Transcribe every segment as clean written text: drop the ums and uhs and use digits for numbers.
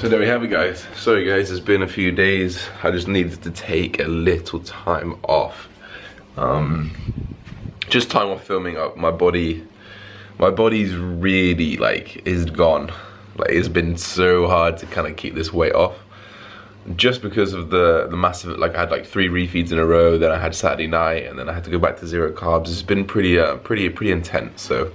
So there we have it, guys. Sorry guys, it's been a few days. I just needed to take a little time off. Just time off filming up. My body's really like, is gone. Like, it's been so hard to kind of keep this weight off. Just because of the massive, like I had like 3 refeeds in a row, then I had Saturday night, and then I had to go back to 0 carbs. It's been pretty intense, so.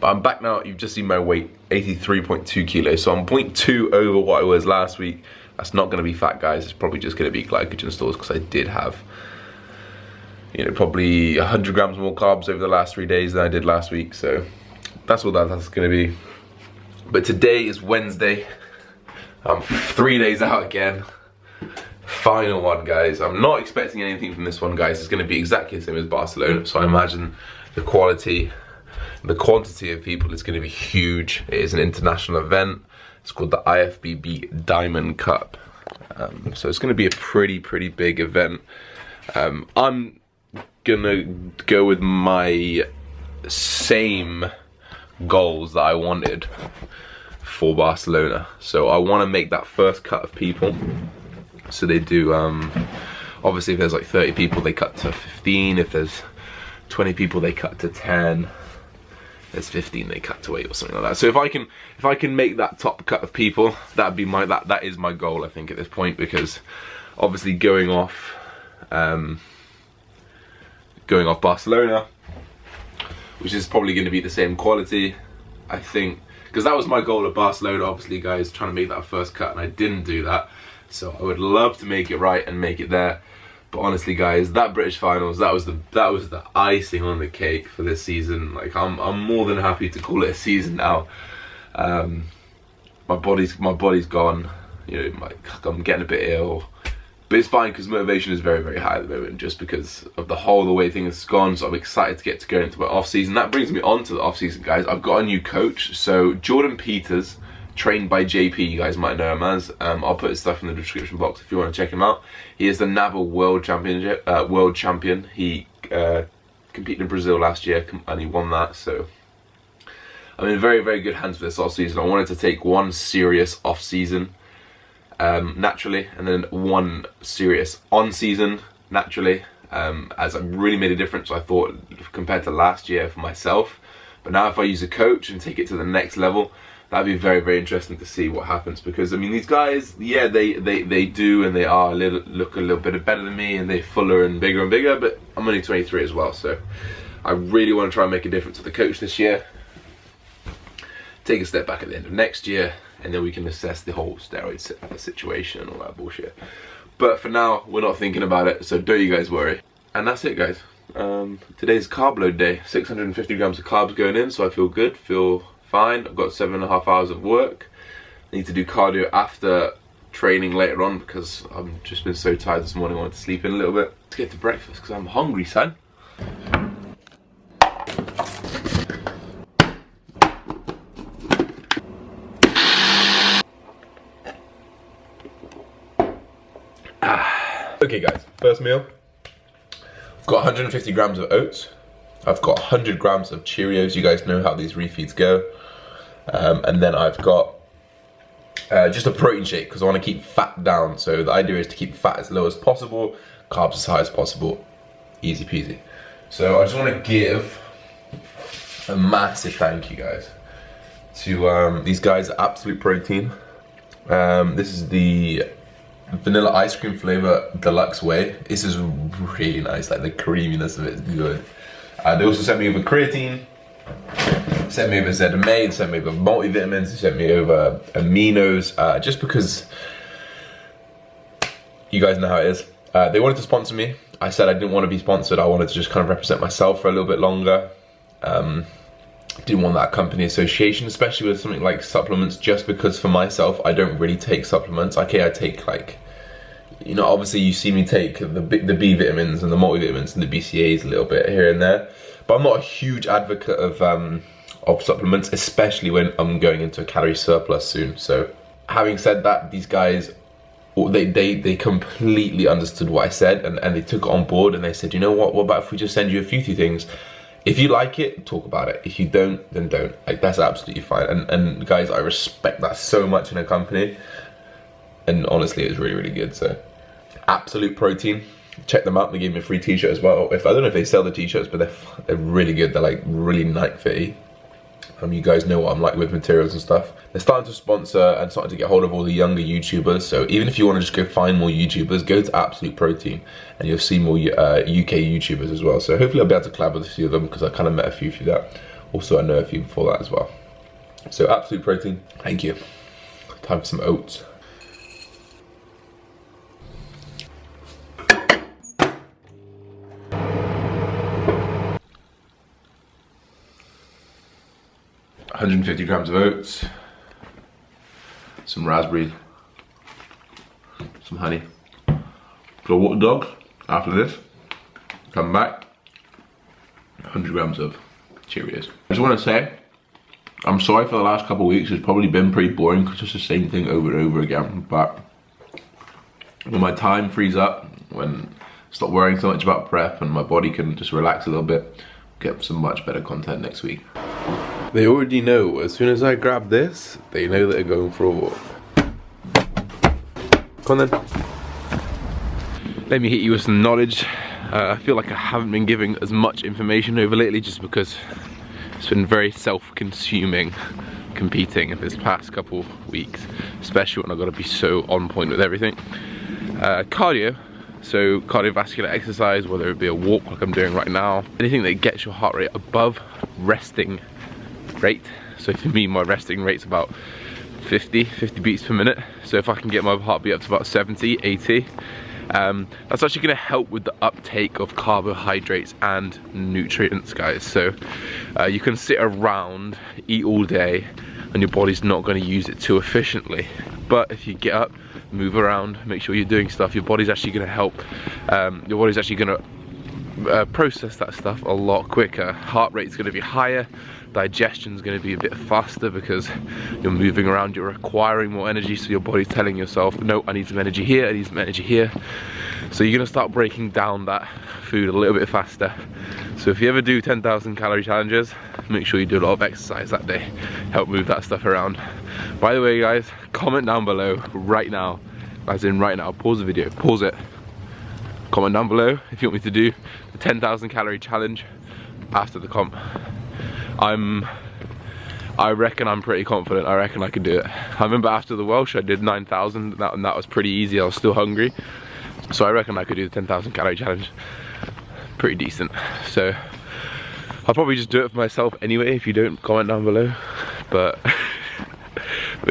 But I'm back now. You've just seen my weight, 83.2 kilos. So I'm 0.2 over what I was last week. That's not gonna be fat, guys. It's probably just gonna be glycogen stores, because I did have, you know, probably 100 grams more carbs over the last 3 days than I did last week. So that's what that's gonna be. But today is Wednesday. I'm 3 days out again. Final one, guys. I'm not expecting anything from this one, guys. It's gonna be exactly the same as Barcelona. So I imagine the quality, the quantity of people is going to be huge. It is an international event. It's called the IFBB Diamond Cup. So it's going to be a pretty big event. I'm going to go with my same goals that I wanted for Barcelona. So I want to make that first cut of people. So they do, obviously if there's like 30 people, they cut to 15. If there's 20 people, they cut to 10. There's 15, they cut to 8 or something like that. So if I can make that top cut of people, that'd be my that is my goal, I think, at this point, because obviously going off Barcelona, which is probably going to be the same quality, I think, because that was my goal at Barcelona, obviously, guys, trying to make that first cut, and I didn't do that. So I would love to make it right and make it there. But honestly, guys, that British finals, that was the icing on the cake for this season. Like, I'm more than happy to call it a season now. My body's gone. You know, I'm getting a bit ill, but it's fine because motivation is very high at the moment, just because of the way things have gone. So I'm excited to go into my off season. That brings me on to the off season, guys. I've got a new coach. So Jordan Peters, trained by JP, you guys might know him as. I'll put his stuff in the description box if you want to check him out. He is the NABA world champion. He competed in Brazil last year and he won that. So I'm in very good hands for this off season. I wanted to take one serious off season naturally, and then one serious on season naturally, as I really made a difference, I thought, compared to last year for myself. But now if I use a coach and take it to the next level, that'd be very interesting to see what happens, because I mean, these guys, yeah, they do, and they are look a little bit better than me, and they're fuller and bigger, but I'm only 23 as well. So I really want to try and make a difference with the coach this year, take a step back at the end of next year, and then we can assess the whole steroid situation and all that bullshit. But for now, we're not thinking about it, so don't you guys worry. And that's it, guys. Today's carb load day. 650 grams of carbs going in, so I feel good, feel fine. I've got 7.5 hours of work. I need to do cardio after training later on, because I've just been so tired this morning. I wanted to sleep in a little bit. Let's get to breakfast, because I'm hungry, son. Okay guys, first meal. I've got 150 grams of oats. I've got 100 grams of Cheerios. You guys know how these refeeds go. And then I've got just a protein shake, because I want to keep fat down. So the idea is to keep fat as low as possible, carbs as high as possible. Easy peasy. So I just want to give a massive thank you, guys, to these guys at Absolute Protein. This is the vanilla ice cream flavor deluxe whey. This is really nice, like the creaminess of it is good. They also sent me over creatine, sent me over ZMA, they sent me over multivitamins, they sent me over aminos, just because you guys know how it is. They wanted to sponsor me. I said I didn't want to be sponsored. I wanted to just kind of represent myself for a little bit longer. Didn't want that company association, especially with something like supplements, just because for myself, I don't really take supplements. Okay, I take, like, you know, obviously you see me take the B vitamins and the multivitamins and the BCAAs a little bit here and there, but I'm not a huge advocate of supplements, especially when I'm going into a calorie surplus soon. So having said that, these guys, they completely understood what I said, and they took it on board, and they said, you know what about if we just send you a few things, If you like it, talk about it. If you don't, then don't. Like, that's absolutely fine. And guys, I respect that so much in a company. And honestly, it's really, really good. So, Absolute Protein, check them out. They gave me a free t-shirt as well. I don't know if they sell the t-shirts, but they're really good. They're like really nice fitty. You guys know what I'm like with materials and stuff. They're starting to sponsor and starting to get hold of all the younger YouTubers. So even if you want to just go find more YouTubers, go to Absolute Protein and you'll see more UK YouTubers as well. So hopefully I'll be able to collab with a few of them, because I kind of met a few through that. Also, I know a few before that as well. So Absolute Protein, thank you. Time for some oats. $150 grams of oats, some raspberries, some honey. Go walk the dog after this, come back, 100 grams of Cheerios. I just want to say, I'm sorry for the last couple of weeks. It's probably been pretty boring because it's the same thing over and over again. But when my time frees up, when I stop worrying so much about prep and my body can just relax a little bit, get some much better content next week. They already know, as soon as I grab this, they know that they're going for a walk. Come on then. Let me hit you with some knowledge. I feel like I haven't been giving as much information over lately just because it's been very self-consuming competing in this past couple weeks, especially when I've got to be so on point with everything. Cardio, so cardiovascular exercise, whether it be a walk like I'm doing right now, anything that gets your heart rate above resting rate. So for me, my resting rate's about 50 beats per minute. So if I can get my heartbeat up to about 70, 80, that's actually going to help with the uptake of carbohydrates and nutrients, guys. So you can sit around, eat all day, and your body's not going to use it too efficiently. But if you get up, move around, make sure you're doing stuff, your body's actually going to help. Your body's actually going to process that stuff a lot quicker. Heart rate's going to be higher, digestion's going to be a bit faster because you're moving around, you're requiring more energy, so your body's telling yourself, no, I need some energy here, I need some energy here. So you're going to start breaking down that food a little bit faster. So if you ever do 10,000 calorie challenges, make sure you do a lot of exercise that day, help move that stuff around. By the way, guys, comment down below right now, as in right now, pause the video, pause it, comment down below if you want me to do the 10,000 calorie challenge after the comp. I reckon I'm pretty confident. I reckon I can do it. I remember after the Welsh I did 9,000 and that was pretty easy. I was still hungry, so I reckon I could do the 10,000 calorie challenge pretty decent. So I'll probably just do it for myself anyway if you don't comment down below, but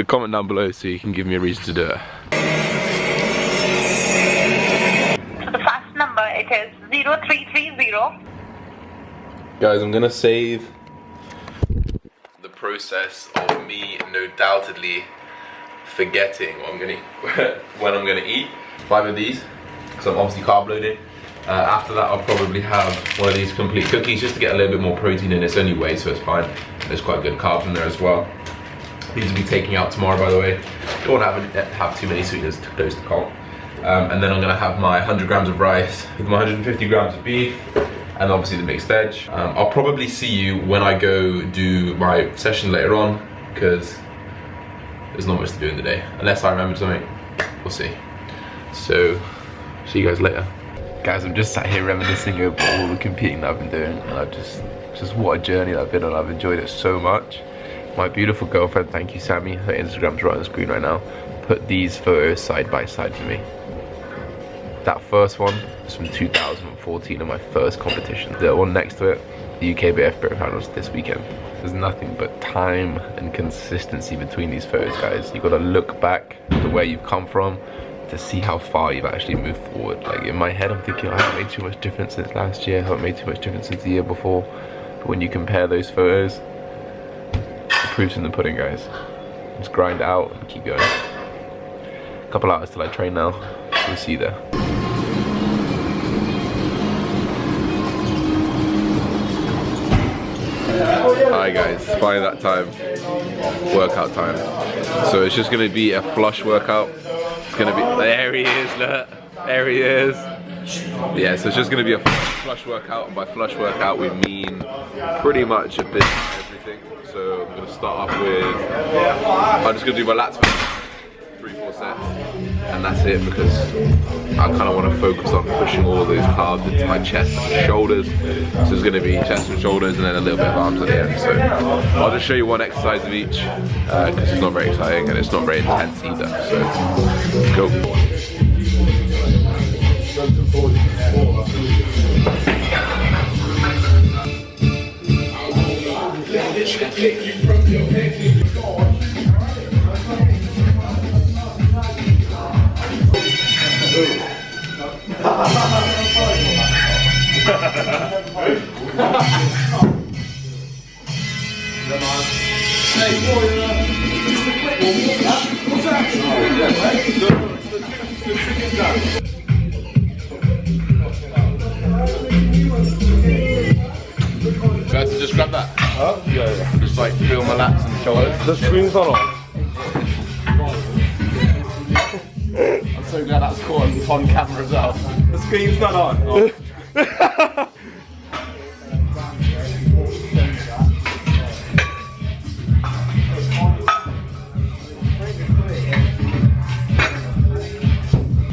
comment down below so you can give me a reason to do it. So the fast number, it is 0330. Guys, I'm gonna save the process of me no doubtedly forgetting what I'm gonna when I'm gonna eat. 5 of these, because I'm obviously carb loading. After that, I'll probably have one of these complete cookies just to get a little bit more protein in this anyway, so it's fine. There's quite good carbs in there as well. These will be taking out tomorrow, by the way. Don't want to have too many sweeteners to close the comp. And then I'm gonna have my 100 grams of rice with my 150 grams of beef, and obviously the mixed veg. I'll probably see you when I go do my session later on, because there's not much to do in the day. Unless I remember something, we'll see. So, see you guys later. Guys, I'm just sat here reminiscing over all the competing that I've been doing, and I've just what a journey that I've been on. I've enjoyed it so much. My beautiful girlfriend, thank you Sammy, her Instagram's right on the screen right now, put these photos side by side for me. That first one is from 2014 in my first competition. The one next to it, the UKBF Pro Finals this weekend. There's nothing but time and consistency between these photos, guys. You've got to look back to where you've come from to see how far you've actually moved forward. Like in my head, I'm thinking I haven't made too much difference since last year, I haven't made too much difference since the year before. But when you compare those photos, the proof's in the pudding, guys. Just grind out and keep going. A couple hours till I train now, so we'll see you there. Alright guys, finally that time, workout time. So it's just going to be a flush workout. It's going to be, there he is, look, there he is. Yeah, so it's just gonna be a flush workout, and by flush workout we mean pretty much a bit of everything. So I'm gonna start off with, I'm just gonna do my lats for 3-4 sets, and that's it, because I kind of want to focus on pushing all those carbs into my chest and shoulders. So it's gonna be chest and shoulders, and then a little bit of arms at the end. So I'll just show you one exercise of each, because it's not very exciting and it's not very intense either. So let's go. Guys, so just grab that. Huh? Yeah. Just like feel my lats and shoulders. The screen's not on. I'm so glad that's caught on camera as well. The screen's not on. Oh.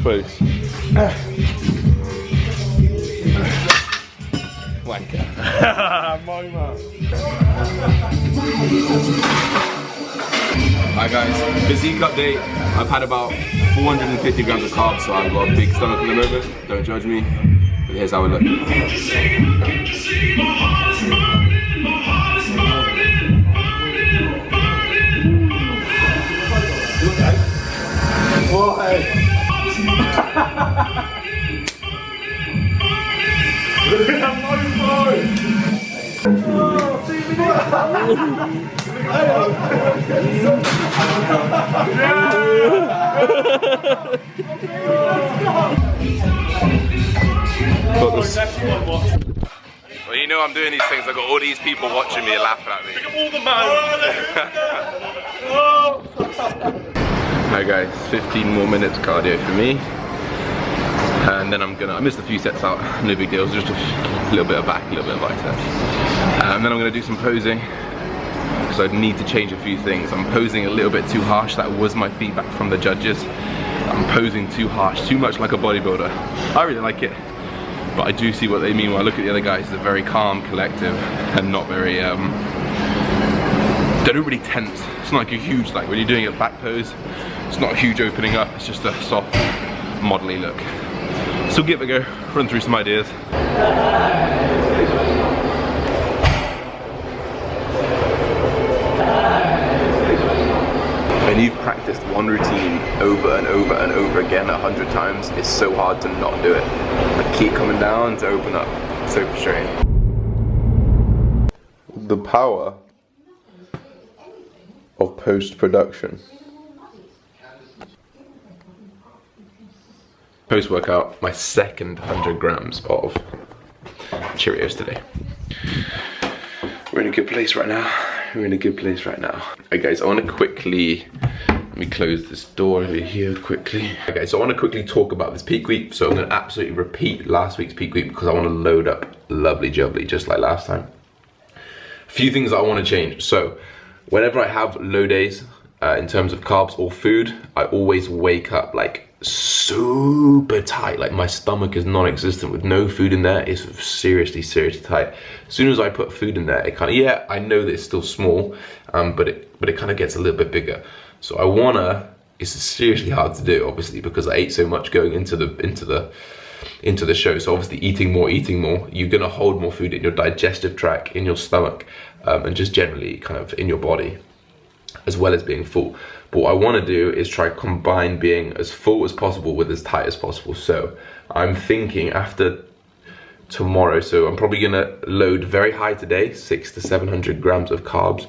Face. Wanker. My man. Hi guys, physique update. I've had about 450 grams of carbs, so I've got a big stomach at the moment. Don't judge me, but here's how I look. Well, you know I'm doing these things. I've got all these people watching me and laughing at me. Hi guys, 15 more minutes cardio for me. And then I missed a few sets out, no big deal, just a little bit of back, a little bit of biceps. And then I'm gonna do some posing, because I need to change a few things. I'm posing a little bit too harsh, that was my feedback from the judges. I'm posing too harsh, too much like a bodybuilder. I really like it, but I do see what they mean when I look at the other guys. They're very calm, collective, and not very, they don't really tense. It's not like a huge, like when you're doing a back pose, it's not a huge opening up, it's just a soft, modelly look. So give it a go, run through some ideas. When you've practiced one routine over and over and over again 100 times, it's so hard to not do it. Like keep coming down to open up. It's so frustrating. The power of post-production. Post-workout, my second 100 grams of Cheerios today. We're in a good place right now. We're in a good place right now. Hey guys, I want to quickly, let me close this door over here quickly. Okay, so I want to quickly talk about this peak week. So I'm going to absolutely repeat last week's peak week because I want to load up lovely jubbly just like last time. A few things I want to change. So whenever I have low days in terms of carbs or food, I always wake up like super tight, like my stomach is non-existent with no food in there. It's seriously tight. As soon as I put food in there, it kind of, yeah, I know that it's still small, but it kind of gets a little bit bigger. So I wanna, it's seriously hard to do, obviously, because I ate so much going into the show. So obviously eating more, you're gonna hold more food in your digestive tract, in your stomach, and just generally kind of in your body, as well as being full. But what I want to do is try combine being as full as possible with as tight as possible. So I'm thinking after tomorrow, so I'm probably gonna load very high today, 600 to 700 grams of carbs.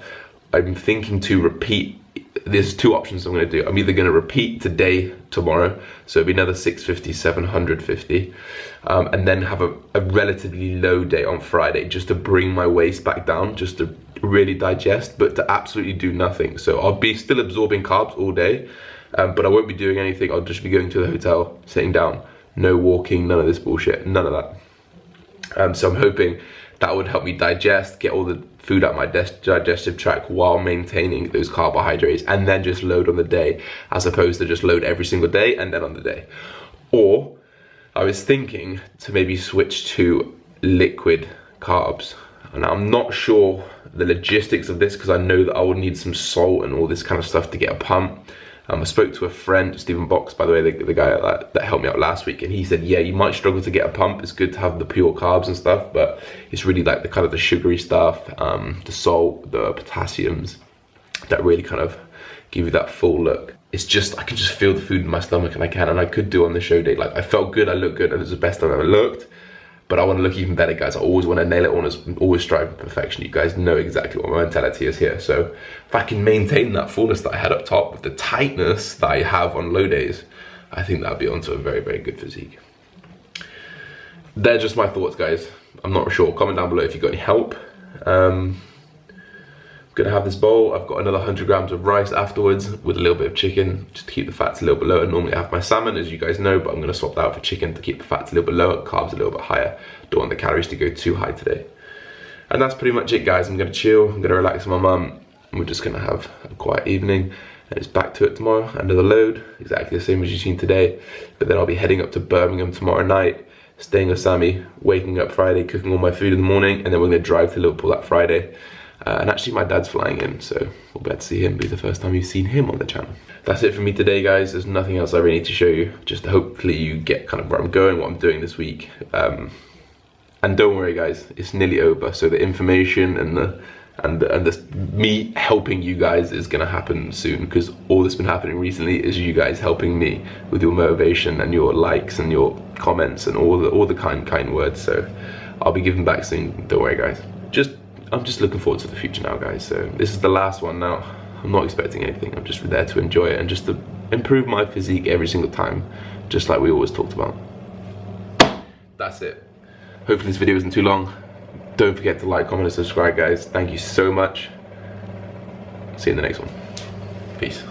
I'm thinking to repeat, there's two options I'm gonna do. I'm either gonna repeat today, tomorrow, so it'll be another 650, 750, and then have a relatively low day on Friday, just to bring my waist back down, just to really digest, but to absolutely do nothing. So I'll be still absorbing carbs all day, but I won't be doing anything. I'll just be going to the hotel, sitting down, no walking, none of this bullshit, none of that. So I'm hoping that would help me digest, get all the food out my digestive tract while maintaining those carbohydrates, and then just load on the day, as opposed to just load every single day and then on the day. Or I was thinking to maybe switch to liquid carbs. And I'm not sure the logistics of this, because I know that I would need some salt and all this kind of stuff to get a pump. I spoke to a friend, Stephen Box, by the way, the guy that helped me out last week, and he said, yeah, you might struggle to get a pump. It's good to have the pure carbs and stuff, but it's really like the kind of the sugary stuff, the salt, the potassiums, that really kind of give you that full look. It's just, I can just feel the food in my stomach, and I could do on the show day. Like, I felt good, I looked good, and it was the best I've ever looked. But I want to look even better, guys. I always want to nail it. I want to always strive for perfection. You guys know exactly what my mentality is here. So if I can maintain that fullness that I had up top with the tightness that I have on low days, I think that'll be onto a very, very good physique. They're just my thoughts, guys. I'm not sure. Comment down below if you've got any help. Gonna have this bowl. I've got another 100 grams of rice afterwards with a little bit of chicken, just to keep the fats a little bit lower. Normally I have my salmon, as you guys know, but I'm gonna swap that out for chicken to keep the fats a little bit lower, carbs a little bit higher. Don't want the calories to go too high today. And that's pretty much it, guys. I'm gonna chill, I'm gonna relax with my mum, and we're just gonna have a quiet evening. And it's back to it tomorrow, another load, exactly the same as you've seen today. But then I'll be heading up to Birmingham tomorrow night, staying with Sammy, waking up Friday, cooking all my food in the morning, and then we're gonna drive to Liverpool that Friday. And actually my dad's flying in, so we'll be able to see him. It'll be the first time you've seen him on the channel. That's it for me today, guys. There's nothing else I really need to show you. Just hopefully you get kind of where I'm going, what I'm doing this week. And don't worry, guys, it's nearly over. So the information and me helping you guys is gonna happen soon, because all that's been happening recently is you guys helping me with your motivation and your likes and your comments and all the kind words. So I'll be giving back soon. Don't worry, guys. I'm just looking forward to the future now, guys. So this is the last one now. I'm not expecting anything. I'm just there to enjoy it and just to improve my physique every single time, just like we always talked about. That's it. Hopefully this video isn't too long. Don't forget to like, comment, and subscribe, guys. Thank you so much. See you in the next one. Peace.